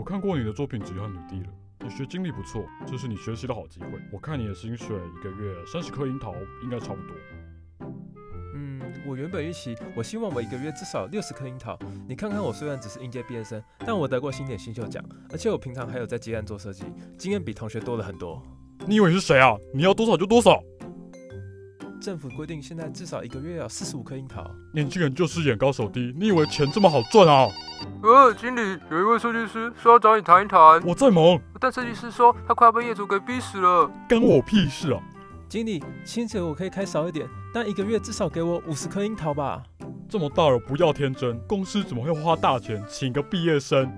我看过你的作品《只和女帝》了，你学经历不错，这是你学习的好机会。我看你的薪水一个月30颗樱桃，应该差不多。我原本预期，我希望我一个月至少60颗樱桃。你看看我，虽然只是应届毕业生，但我得过新点新秀奖，而且我平常还有在接案做设计，经验比同学多了很多。你以为你是谁啊？你要多少就多少。政府规定现在至少一个月要45颗樱桃。年轻人就是眼高手低，你以为钱这么好赚啊？经理，有一位设计师说要找你谈一谈。我在忙，但设计师说他快要被业主给逼死了。干我屁事啊！经理，薪水我可以开少一点，但一个月至少给我50颗樱桃吧。这么大了不要天真，公司怎么会花大钱请个毕业生？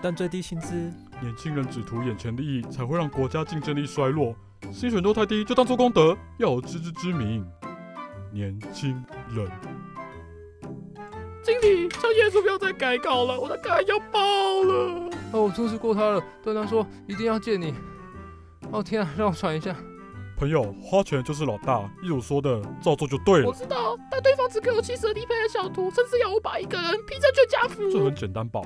但最低薪资，年轻人只图眼前利益，才会让国家竞争力衰落。薪水都太低，就当做功德，要有自知之明。年轻人，经理，叫业主不要再改稿了，我的稿要爆了。我注视过他了，对他说一定要见你。天啊，让我喘一下。朋友，花钱就是老大，业主说的照做就对了。我知道，但对方只给我70的低配的小图，甚至要我把一个人劈成全家福。这很简单吧？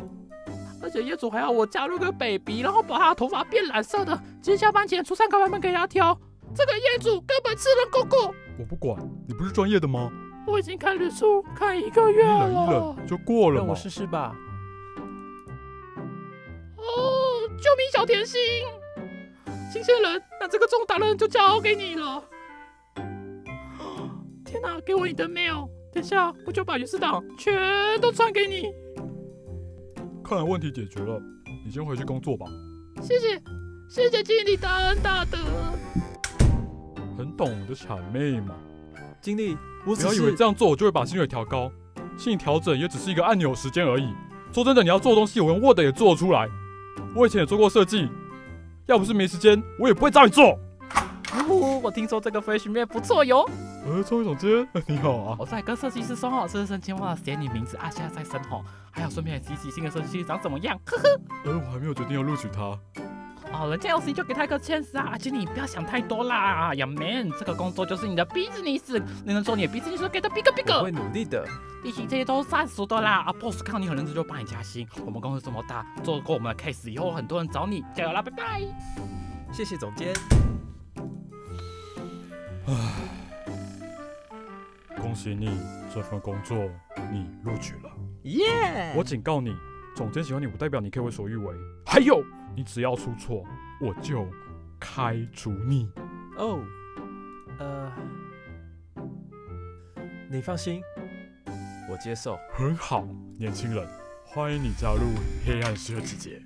而且业主还要我加入个 baby， 然后把他的头发变蓝色的，今天下班前出3个版本给他挑。这个业主根本吃人狗狗。我不管，你不是专业的吗？我已经看日出看1个月了，一忍就过了嘛。让我试试吧。救命小甜心！新鲜人，那这个重大任就交给你了。天哪，给我你的 mail， 等下我就把原始档全都传给你。看来问题解决了，你先回去工作吧。谢谢经理大恩大德。很懂得谄媚嘛。经理，我只是不要以为这样做我就会把薪水调高，薪水调整也只是一个按钮时间而已。说真的，你要做的东西，我用 Word 也做得出来。我以前也做过设计，要不是没时间，我也不会找你做。我听说这个 Freshman 不错哟。创意总监，你好啊！我在跟设计师说好，是前忘了写你名字啊，现在在身后，还有顺便洗洗新的设计师长怎么样？呵呵。我还没有决定要录取他。人家有事就给他一个 chance 啊，经理不要想太多啦呀 man， 这个工作就是你的 business， 你能做你的 business 给他 big。我会努力的。利息这些都算数的啦，boss 看你很认真就帮你加薪。我们公司这么大，做过我们的 case 以后，很多人找你，加油啦，拜拜。谢谢总监。恭喜你，这份工作你录取了。耶！我警告你，总监喜欢你不代表你可以为所欲为。还有，你只要出错，我就开除你。你放心，我接受。很好，年轻人，欢迎你加入黑暗设计界。